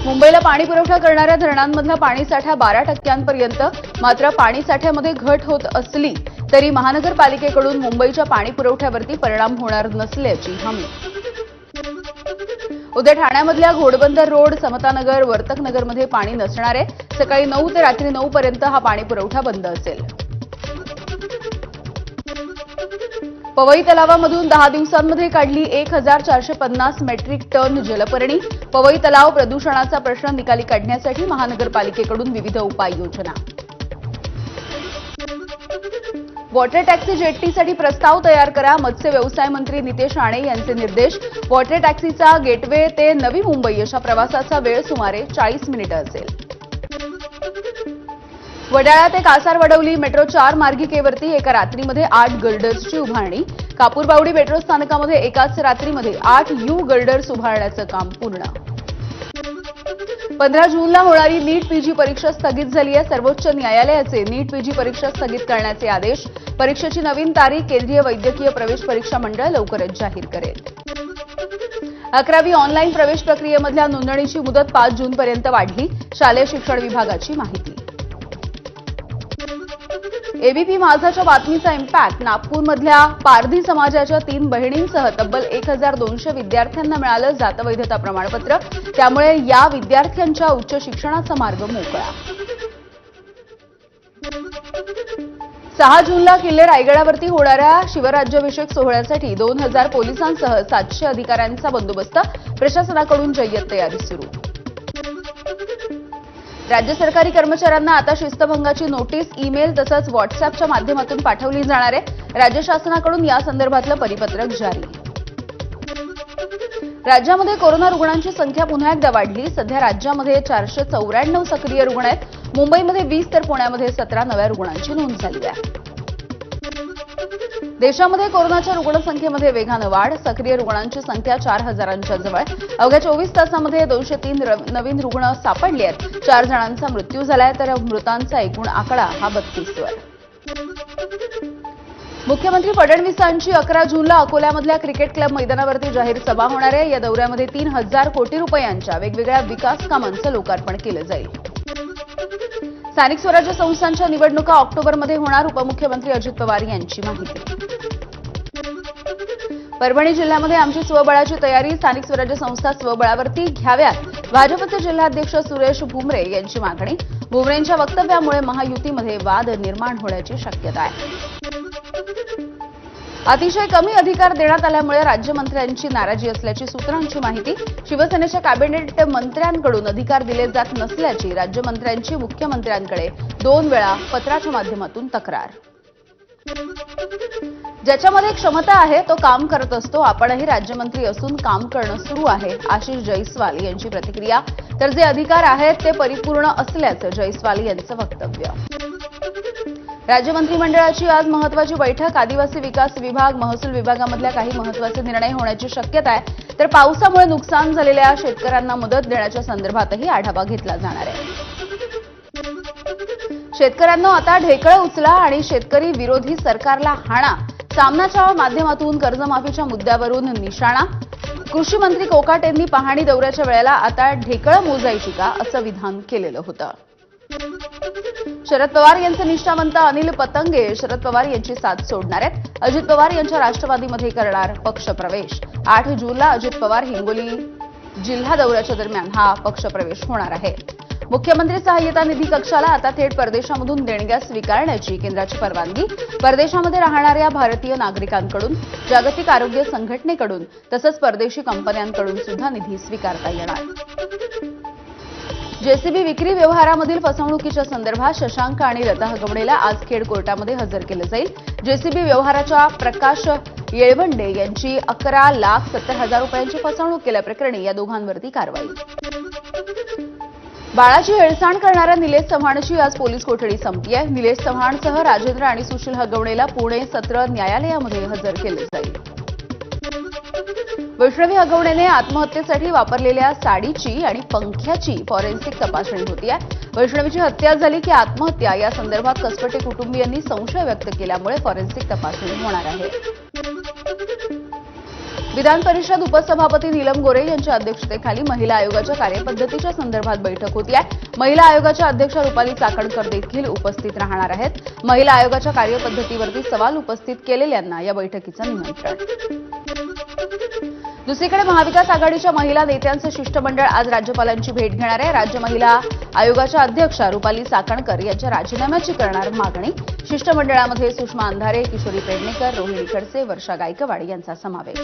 मुंबईला पाणी पुरवठा करणाऱ्या धरणांमधला पाणीसाठा 12% मात्र पाणीसाठ्यामध्ये घट होत असली तरी महानगरपालिकेकडून मुंबईच्या पाणी पुरवठ्यावरती परिणाम होणार नसल्याची हमी। उद्या ठाण्यामधल्या घोडबंदर रोड, समतानगर, वर्तकनगरमध्ये पाणी नसणार आहे। सकाळी 9 ते रात्री 9 पर्यंत हा पाणी पुरवठा बंद असेल। पवई तलावामधून 10 दिवसांमध्ये काढली 1450 मेट्रिक टन जलपर्णी। पवई तलाव प्रदूषणाचा प्रश्न निकाली काढण्यासाठी महानगरपालिकेकडून विविध उपाययोजना। वॉटर टॅक्सी जेट्टीसाठी प्रस्ताव तयार करा, मत्स्य व्यवसाय मंत्री नितेश राणे यांचे निर्देश। वॉटर टॅक्सीचा गेटवे ते नवी मुंबई अशा प्रवासाचा वेळ सुमारे 40 मिनिटं असेल। वडाळा ते कासारवडवली मेट्रो 4 मार्गिकेवरती एका रात्रीमध्ये 8 गर्डर्सची उभारणी। कापूरबावडी मेट्रो स्थानकामध्ये एकाच रात्रीमध्ये 8 यू गर्डर्स उभारण्याचं काम पूर्ण। 15 जूनला होणारी नीट पीजी परीक्षा स्थगित झाली आहे। सर्वोच्च न्यायालयाचे नीट पीजी परीक्षा स्थगित करण्याचे आदेश। परीक्षेची नवीन तारीख केंद्रीय वैद्यकीय प्रवेश परीक्षा मंडळ लवकरच जाहीर करेल। 11वी ऑनलाईन प्रवेश प्रक्रियेमधल्या नोंदणीची मुदत 5 जूनपर्यंत वाढली, शालेय शिक्षण विभागाची माहिती। एबीपी माझाच्या बातमीचा इम्पॅक्ट। नागपूरमधल्या पारधी समाजाच्या 3 बहिणींसह तब्बल 1200 विद्यार्थ्यांना मिळालं जातवैधता प्रमाणपत्र। त्यामुळे या विद्यार्थ्यांच्या उच्च शिक्षणाचा मार्ग मोकळा। 6 जूनला किल्ले रायगडावरती होणाऱ्या शिवराज्याभिषेक सोहळ्यासाठी 2000 पोलिसांसह 700 अधिकाऱ्यांचा बंदोबस्त। प्रशासनाकडून जय्यत तयारी सुरू। राज्य सरकारी कर्मचाऱ्यांना आता शिस्तभंगाची नोटीस ईमेल तसंच व्हॉट्सअॅपच्या माध्यमातून पाठवली जाणार आहे। राज्य शासनाकडून या संदर्भातलं परिपत्रक जारी। राज्यामध्ये कोरोना रुग्णांची संख्या पुन्हा एकदा वाढली। सध्या राज्यामध्ये 494 सक्रिय रुग्ण आहेत। मुंबईमध्ये 20 तर पुण्यामध्ये 17 नव्या रुग्णांची नोंद झाली आहे। देशामध्ये कोरोनाच्या रुग्णसंख्येमध्ये वेगानं वाढ। सक्रिय रुग्णांची संख्या 4000च्या जवळ। अवघ्या 24 तासामध्ये 203 नवीन रुग्ण सापडले आहेत। 4 जणांचा मृत्यू झालाय तर मृतांचा एकूण आकडा हा 32 वर। मुख्यमंत्री फडणवीसांची 11 जूनला अकोल्यामधल्या क्रिकेट क्लब मैदानावरती जाहीर सभा होणार आहे। या दौऱ्यामध्ये 3000 कोटी रुपयांच्या वेगवेगळ्या विकास कामांचं लोकार्पण केलं जाईल। स्थानिक स्वराज्य संस्थांच्या निवडणुका ऑक्टोबरमध्ये होणार, उपमुख्यमंत्री अजित पवार यांची माहिती। परभणी जिल्ह्यामध्ये आमची स्वबळाची तयारी। स्थानिक स्वराज्य संस्था स्वबळावरती घ्याव्यात, भाजपचे जिल्हाध्यक्ष सुरेश भुमरे यांची मागणी। भुमरेंच्या वक्तव्यामुळे महायुतीमध्ये वाद निर्माण होण्याची शक्यता आहे। अतिशय कमी अधिकार देण्यात आल्यामुळे राज्यमंत्र्यांची नाराजी असल्याची सूत्रांची माहिती। शिवसेनेच्या कॅबिनेट मंत्र्यांकडून अधिकार दिले जात नसल्याची राज्यमंत्र्यांची मुख्यमंत्र्यांकडे 2 वेळा पत्राच्या माध्यमातून तक्रार। ज्याच्यामध्ये क्षमता आहे तो काम करत असतो। आपणही राज्यमंत्री असून काम करणं सुरू आहे, आशिष जयस्वाल यांची प्रतिक्रिया। तर जे अधिकार आहेत ते परिपूर्ण असल्याचं जयस्वाल यांचं वक्तव्य। राज्य मंत्रिमंडळाची आज महत्त्वाची बैठक। आदिवासी विकास विभाग, महसूल विभागामधल्या काही महत्त्वाचे निर्णय होण्याची शक्यता आहे। तर पावसामुळे नुकसान झालेल्या शेतकऱ्यांना मदत देण्याच्या संदर्भातही आढावा घेतला जाणार आहे। शेतकऱ्यांना आता ढेकळं उचला आणि शेतकरी विरोधी सरकारला हाणा। सामनाच्या माध्यमातून कर्जमाफीच्या मुद्द्यावरून निशाणा। कृषी मंत्री कोकाटेंनी पाहणी दौऱ्याच्या वेळेला आता ढेकळं मोजायची का असं विधान केलेलं होतं। शरद पवार यांचे निष्ठावंत अनिल पतंगे शरद पवार यांची साथ सोडणार आहेत। अजित पवार यांच्या राष्ट्रवादीमध्ये करणार पक्षप्रवेश। 8 जूनला अजित पवार हिंगोली जिल्हा दौऱ्याच्या दरम्यान हा पक्षप्रवेश होणार आहे। मुख्यमंत्री सहाय्यता निधी कक्षाला आता थेट परदेशामधून देणग्या स्वीकारण्याची केंद्राची परवानगी। परदेशामध्ये राहणाऱ्या भारतीय नागरिकांकडून, जागतिक आरोग्य संघटनेकडून तसंच परदेशी कंपन्यांकडून सुद्धा निधी स्वीकारता येणार। जेसीबी विक्री व्यवहारामधील फसवणुकीच्या संदर्भात शशांक आणि लता हगवणेला आज खेड कोर्टामध्ये हजर केलं जाईल। जेसीबी व्यवहाराच्या प्रकाश येळवंडे यांची 11,70,000 रुपयांची फसवणूक केल्याप्रकरणी या दोघांवरती कारवाई। बाळाची हेळसांड करणाऱ्या निलेश चव्हाणची आज पोलीस कोठडी संपली आहे। निलेश चव्हाणसह राजेंद्र आणि सुशील हगवणेला पुणे सत्र न्यायालयामध्ये हजर केले जाईल। वैष्णवी हगवणेने आत्महत्येसाठी वापरलेल्या साडीची आणि पंख्याची फॉरेन्सिक तपासणी होती आहे। वैष्णवीची हत्या झाली की आत्महत्या या संदर्भात कसपटे कुटुंबियांनी संशय व्यक्त केल्यामुळे फॉरेन्सिक तपासणी होणार आहे। विधान परिषद उपसभापती नीलम गोरे यांच्या अध्यक्षतेखाली महिला आयोगाच्या कार्यपद्धतीच्या संदर्भात बैठक होती आहे. महिला आयोगाच्या अध्यक्ष रुपाली चाकणकर देखील उपस्थित राहणार आहेत. महिला आयोगाच्या कार्यपद्धतीवरती सवाल उपस्थित केलेल्यांना या बैठकीचं निमंत्रण. दुसरीकडे महाविकास आघाडीच्या महिला नेत्यांचं शिष्टमंडळ आज राज्यपालांची भेट घेणार आहे. राज्य महिला आयोगाच्या अध्यक्षा रुपाली चाकणकर यांच्या राजीनाम्याची करणार मागणी. शिष्टमंडळामध्ये सुषमा अंधारे, किशोरी पेडणेकर, रोहिणी खडसे, वर्षा गायकवाड यांचा समावेश.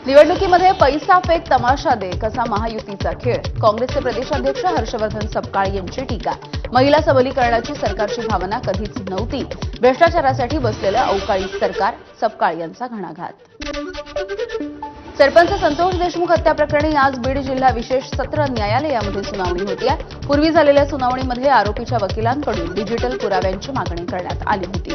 निवडणुकीमध्ये पैसा फेक तमाशा दे कसा महायुतीचा खेळ. काँग्रेसचे प्रदेशाध्यक्ष हर्षवर्धन सपकाळ यांची टीका. महिला सबलीकरणाची सरकारची भावना कधीच नव्हती. भ्रष्टाचारासाठी बसलेलं अवकाळी सरकार. सपकाळ यांचा घणाघात. सरपंच संतोष देशमुख हत्या प्रकरणी आज बीड जिल्हा विशेष सत्र न्यायालयामध्ये सुनावणी होती आहे. पूर्वी झालेल्या सुनावणीमध्ये आरोपीच्या वकिलांकडून डिजिटल पुराव्यांची मागणी करण्यात आली होती.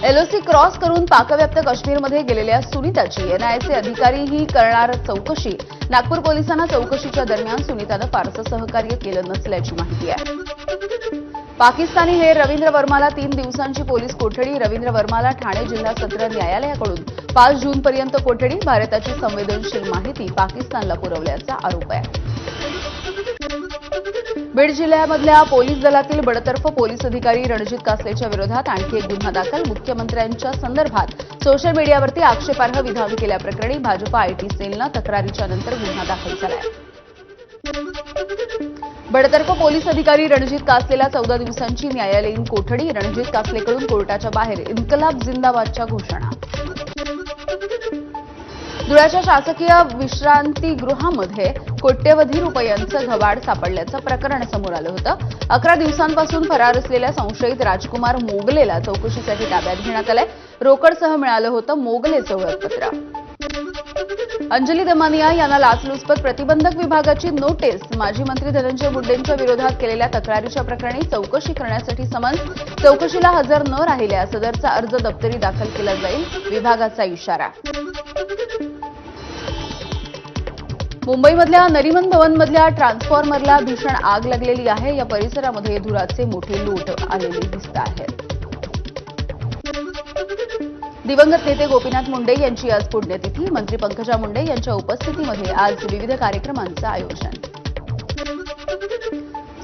एलओसी क्रॉस करून पाकव्याप्त काश्मीरमध्ये गेलेल्या सुनीताची एनआयएचे अधिकारीही करणार चौकशी. नागपूर पोलिसांना चौकशीच्या दरम्यान सुनीतानं फारसं सहकार्य केलं नसल्याची माहिती आहे. पाकिस्तानी हेर रवींद्र वर्माला 3 दिवसांची पोलीस कोठडी. रवींद्र वर्माला ठाणे जिल्हा सत्र न्यायालयाकडून 5 जूनपर्यंत कोठडी. भारताची संवेदनशील माहिती पाकिस्तानला पुरवल्याचा आरोप आहे. बीड जिल्ह्यामधल्या पोलीस दलातील बडतर्फ पोलीस अधिकारी रणजित कासलेच्या विरोधात आणखी एक गुन्हा दाखल. मुख्यमंत्र्यांच्या संदर्भात सोशल मीडियावरती आक्षेपार्ह विधान केल्याप्रकरणी भाजपा आयटी सेलनं तक्रारीच्या नंतर गुन्हा दाखल केलाय. बडतर्फ पोलीस अधिकारी रणजित कासलेला 14 दिवसांची न्यायालयीन कोठडी. रणजित कासलेकडून कोर्टाच्या बाहेर इन्कलाब जिंदाबादच्या घोषणा. धुळ्याच्या शासकीय विश्रांतीगृहामध्ये कोट्यवधी रुपयांचं घबाड सापडल्याचं प्रकरण समोर आलं होतं. 11 दिवसांपासून फरार असलेल्या संशयित राजकुमार मोगलेला चौकशीसाठी ताब्यात घेण्यात आलंय. रोकडसह मिळालं होतं मोगलेचं ओळखपत्र. अंजली दमानिया यांना लाचलुचपत प्रतिबंधक विभागाची नोटीस. माजी मंत्री धनंजय मुंडेंच्या विरोधात केलेल्या तक्रारीच्या प्रकरणी चौकशी करण्यासाठी समन्स. चौकशीला हजर न राहिल्यास सदरचा अर्ज दप्तरी दाखल केला जाईल. विभागाचा इशारा. मुंबईमधल्या नरिमन भवनमधल्या ट्रान्सफॉर्मरला भीषण आग लागलेली आहे. या परिसरामध्ये धुराचे मोठे लोट आलेले दिसत आहेत. दिवंगत नेते गोपीनाथ मुंडे यांची आज पुण्यतिथी. मंत्री पंकजा मुंडे यांच्या उपस्थितीमध्ये आज विविध कार्यक्रमांचं आयोजन.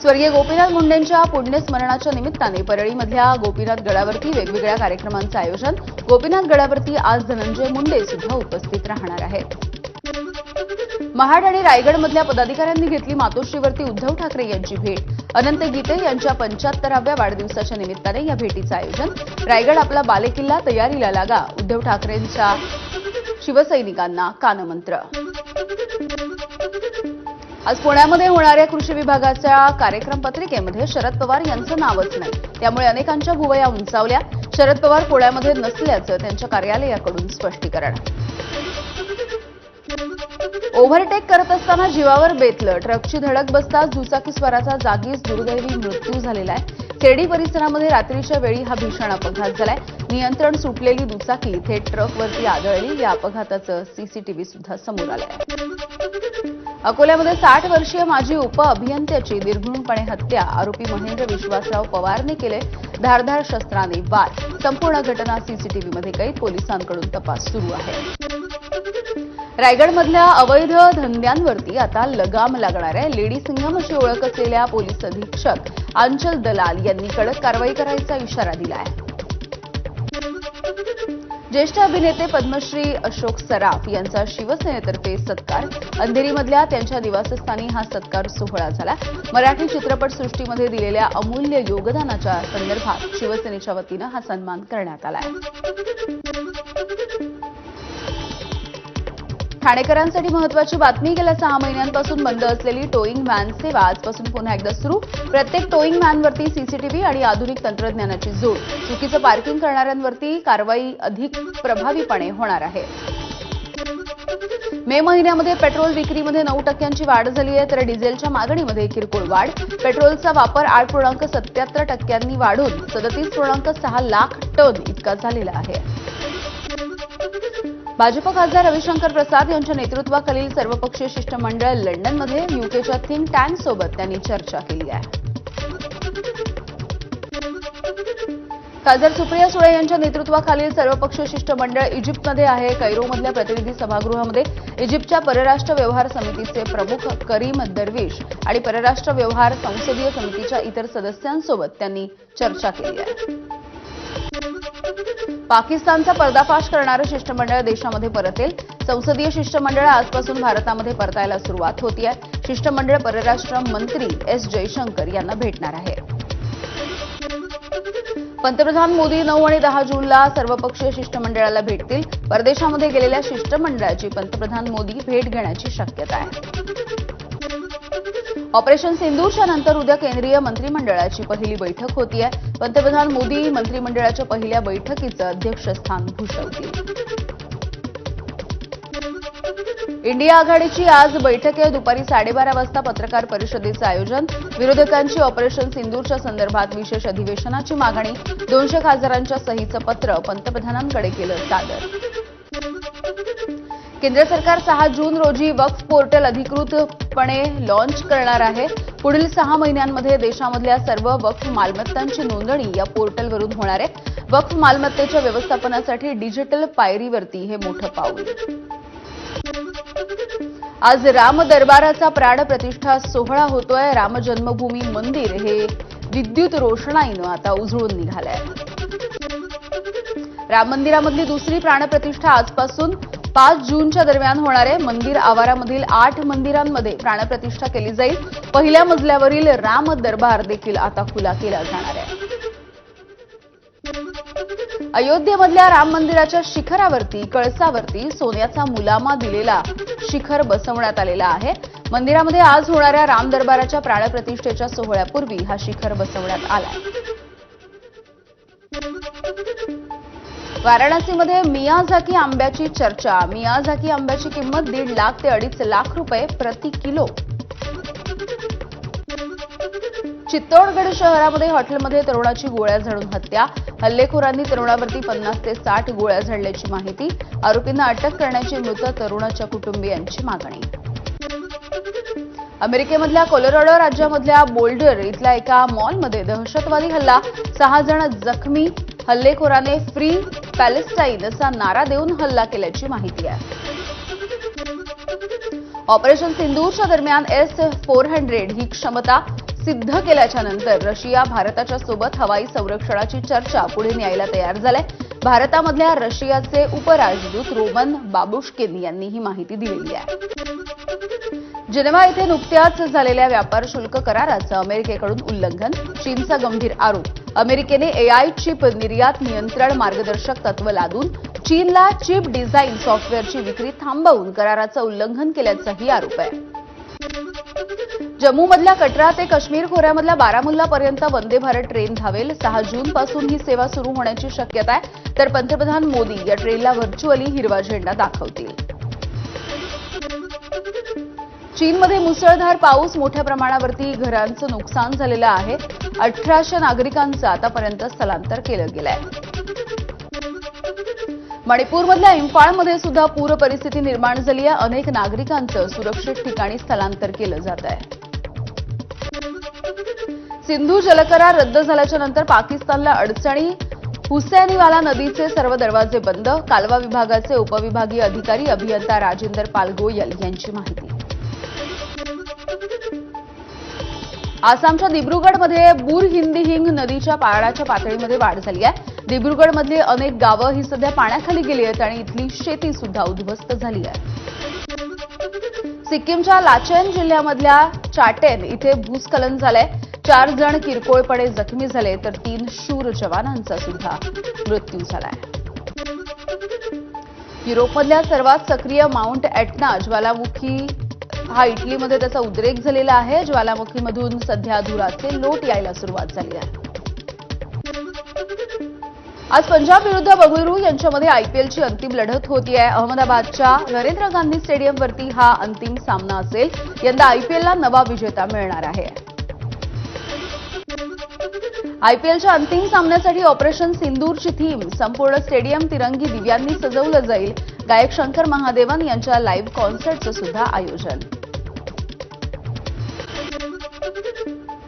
स्वर्गीय गोपीनाथ मुंडेंच्या पुण्यस्मरणाच्या निमित्ताने परळीमधल्या गोपीनाथ गडावरती वेगवेगळ्या कार्यक्रमांचं आयोजन. गोपीनाथ गडावरती आज धनंजय मुंडे सुद्धा उपस्थित राहणार आहेत. महाड आणि रायगडमधल्या पदाधिकाऱ्यांनी घेतली मातोश्रीवरती उद्धव ठाकरे यांची भेट. अनंत गीते यांच्या 75व्या वाढदिवसाच्या निमित्ताने या भेटीचं आयोजन. रायगड आपला बालेकिल्ला, तयारीला लागा. उद्धव ठाकरेंच्या शिवसैनिकांना कानमंत्र. आज पुण्यामध्ये होणाऱ्या कृषी विभागाच्या कार्यक्रम पत्रिकेमध्ये शरद पवार यांचं नावच नाही. त्यामुळे अनेकांच्या भुवया उंचावल्या. शरद पवार पुण्यामध्ये नसल्याचं त्यांच्या कार्यालयाकडून स्पष्टीकरण. ओव्हरटेक करत असताना जीवावर बेतलं. ट्रकची धडक बसताच दुचाकीस्वाराचा जागीच दुर्दैवी मृत्यू झालेला आहे. खेर्डी परिसरामध्ये रात्रीच्या वेळी हा भीषण अपघात झालाय. नियंत्रण सुटलेली दुचाकी थेट ट्रकवरती आदळली. या अपघाताचं सीसीटीव्ही सुद्धा समोर आलंय. अकोल्यामध्ये 60 वर्षीय माजी उपअभियंत्याची निर्घृणपणे हत्या. आरोपी महेंद्र विश्वासराव पवारने केले धारधार शस्त्राने वार. संपूर्ण घटना सीसीटीव्हीमध्ये कैद. पोलिसांकडून तपास सुरू आहे. रायगडमधल्या अवैध धंद्यांवरती आता लगाम लागणार आहे. लेडी सिंगम अशी ओळख असलेल्या पोलीस अधीक्षक अंचल दलाल यांनी कडक कारवाई करायचा इशारा दिला आहे. ज्येष्ठ अभिनेते पद्मश्री अशोक सराफ यांचा शिवसेनेतर्फे सत्कार. अंधेरीमधल्या त्यांच्या निवासस्थानी हा सत्कार सोहळा झाला. मराठी चित्रपटसृष्टीमध्ये दिलेल्या अमूल्य योगदानाच्या संदर्भात शिवसेनेच्या वतीनं हा सन्मान करण्यात आला आहे. ठाणेकरांसाठी महत्त्वाची बातमी. गेल्या 6 महिन्यांपासून बंद असलेली टोईंग व्हॅन सेवा आजपासून पुन्हा एकदा सुरू. प्रत्येक टोईंग व्हॅनवरती सीसीटीव्ही आणि आधुनिक तंत्रज्ञानाची जोड. चुकीचं पार्किंग करणाऱ्यांवरती कारवाई अधिक प्रभावीपणे होणार आहे. मे महिन्यामध्ये पेट्रोल विक्रीमध्ये 9% वाढ झाली आहे, तर डिझेलच्या मागणीमध्ये किरकोळ वाढ. पेट्रोलचा वापर 8.77% वाढून 37.6 लाख टन इतका झालेला आहे. भाजप खासदार रविशंकर प्रसाद यांच्या नेतृत्वाखालील सर्वपक्षीय शिष्टमंडळ लंडनमध्ये यूकेच्या थिंक टँकसोबत त्यांनी चर्चा केली आहे. खासदार सुप्रिया सुळे यांच्या नेतृत्वाखालील सर्वपक्षीय शिष्टमंडळ इजिप्तमध्ये आहे. कैरोमधल्या प्रतिनिधी सभागृहामध्ये इजिप्तच्या परराष्ट्र व्यवहार समितीचे प्रमुख करीम दरविश आणि परराष्ट्र व्यवहार संसदीय समितीच्या इतर सदस्यांसोबत त्यांनी चर्चा केली आहे. पाकिस्तानचा पर्दाफाश करणारं शिष्टमंडळ देशामध्ये परतेल. संसदीय शिष्टमंडळ आजपासून भारतामध्ये परतायला सुरुवात होतीये. शिष्टमंडळ परराष्ट्र मंत्री एस जयशंकर यांना भेटणार आहे. पंतप्रधान मोदी 9 आणि 10 जूनला सर्वपक्षीय शिष्टमंडळाला भेटतील. परदेशामध्ये गेलेल्या शिष्टमंडळाची पंतप्रधान मोदी भेट घेण्याची शक्यता आहे. ऑपरेशन सिंदूरच्या नंतर उद्या केंद्रीय मंत्रिमंडळाची पहिली बैठक होतीये. पंतप्रधान मोदी मंत्रिमंडळाच्या पहिल्या बैठकीचं अध्यक्षस्थान भूषवतील. इंडिया आघाडीची आज बैठक आहे. दुपारी 12:30 वाजता पत्रकार परिषदेचं आयोजन. विरोधकांची ऑपरेशन सिंदूरच्या संदर्भात विशेष अधिवेशनाची मागणी. 200 खासदारांच्या सहीचं पत्र पंतप्रधानांकडे केलं सादर. केंद्र सरकार 6 जून रोजी वक्फ पोर्टल अधिकृतपणे लॉन्च करणार आहे. पुढील 6 महिन्यांमध्ये देशामधल्या सर्व वक्फ मालमत्तांची नोंदणी या पोर्टलवरून होणार आहे. वक्फ मालमत्तेच्या व्यवस्थापनासाठी डिजिटल पायरीवरती हे मोठं पाऊल. आज राम दरबाराचा प्राणप्रतिष्ठा सोहळा होतोय. राम जन्मभूमी मंदिर हे विद्युत रोषणाईनं आता उजळून निघालंय. राम मंदिरामधली दुसरी प्राणप्रतिष्ठा आजपासून 5 जूनच्या दरम्यान होणार आहे. मंदिर आवारामधील 8 मंदिरांमध्ये प्राणप्रतिष्ठा केली जाईल. पहिल्या मजल्यावरील राम दरबार देखील आता खुला केला जाणार आहे. अयोध्येमधल्या राम मंदिराच्या शिखरावरती कळसावरती सोन्याचा मुलामा दिलेला शिखर बसवण्यात आलेला आहे. मंदिरामध्ये आज होणाऱ्या राम दरबाराच्या प्राणप्रतिष्ठेच्या सोहळ्यापूर्वी हा शिखर बसवण्यात आलाय. वाराणसीमध्ये मियाझाकी आंब्याची चर्चा. मियाझाकी आंब्याची किंमत 1.5 लाख ते 2.5 लाख रुपये प्रति किलो. चित्तोडगड शहरामध्ये हॉटेलमध्ये तरुणाची गोळ्या झाडून हत्या. हल्लेखोरांनी तरुणावरती 50 ते 60 गोळ्या झाडल्याची माहिती. आरोपींना अटक करण्याची मृत तरुणाच्या कुटुंबियांची मागणी. अमेरिकेमधल्या कोलोराडो राज्यामधल्या बोल्डर इथल्या एका मॉलमध्ये दहशतवादी हल्ला. 6 जण जखमी. हल्लेखोराने फ्री पॅलेस्टाईन असा नारा देऊन हल्ला केल्याची माहिती आहे. ऑपरेशन सिंदूरच्या दरम्यान S-400 ही क्षमता सिद्ध केल्याच्या नंतर रशिया भारताच्या सोबत हवाई संरक्षणाची चर्चा पुढे न्यायला तयार झालाय. भारतामधल्या रशियाचे उपराजदूत रोमन बाबुश्किन यांनी ही माहिती दिलेली आहे. जिनेव्हा इथे नुकत्याच झालेल्या व्यापार शुल्क कराराचं अमेरिकेकडून उल्लंघन. चीनचा गंभीर आरोप. अमेरिकेने AI चिप निर्यात नियंत्रण मार्गदर्शक तत्व लादून चीनला चिप डिझाईन सॉफ्टवेअरची विक्री थांबवून कराराचं उल्लंघन केल्याचाही आरोप आहे. जम्मूमधल्या कटरा ते काश्मीर खोऱ्यामधल्या बारामुल्लापर्यंत वंदे भारत ट्रेन धावेल. 6 जूनपासून ही सेवा सुरू होण्याची शक्यता आहे. तर पंतप्रधान मोदी या ट्रेनला व्हर्च्युअली हिरवा झेंडा दाखवतील. चीनमध्ये मुसळधार पाऊस. मोठ्या प्रमाणावरती घरांचं नुकसान झालेलं आहे. 1800 नागरिकांचं आतापर्यंत स्थलांतर केलं गेलंय. मणिपूरमधल्या इम्फाळमध्ये सुद्धा पूर परिस्थिती निर्माण झाली आहे. अनेक नागरिकांचं सुरक्षित ठिकाणी स्थलांतर केलं जात आहे. सिंधू जलकरार रद्द झाल्याच्या नंतर पाकिस्तानला अडचणी. हुसैनीवाला नदीचे सर्व दरवाजे बंद. कालवा विभागाचे उपविभागीय अधिकारी अभियंता राजेंद्र पाल गोयल यांची माहिती. आसामच्या दिब्रुगडमध्ये बुरहिंदिहिंग नदीच्या पाण्याच्या पातळीमध्ये वाढ झाली आहे. दिब्रुगडमधली अनेक गावं ही सध्या पाण्याखाली गेली आहेत आणि इथली शेती सुद्धा उद्ध्वस्त झाली आहे. सिक्कीमच्या लाचेन जिल्ह्यामधल्या चाटेन इथे भूस्खलन झालंय. 4 जण किरकोळपणे जखमी झाले तर 3 शूर जवानांचा सुद्धा मृत्यू झालाय. युरोपमधल्या सर्वात सक्रिय माउंट एटना ज्वालामुखी हा इटलीमध्ये त्याचा उद्रेक झालेला आहे. ज्वालामुखीमधून सध्या धुराचे लोट यायला सुरुवात झाली आहे. आज पंजाब विरुद्ध बंगळुरू यांच्यामध्ये आयपीएलची अंतिम लढत होतीये. अहमदाबादच्या नरेंद्र गांधी स्टेडियमवरती हा अंतिम सामना असेल. यंदा आयपीएलला नवा विजेता मिळणार आहे. आयपीएलच्या अंतिम सामन्यासाठी ऑपरेशन सिंदूरची थीम संपूर्ण स्टेडियम तिरंगी दिव्यांनी सजवलं जाईल. गायक शंकर महादेवन यांच्या लाईव्ह कॉन्सर्टचं सुद्धा आयोजन.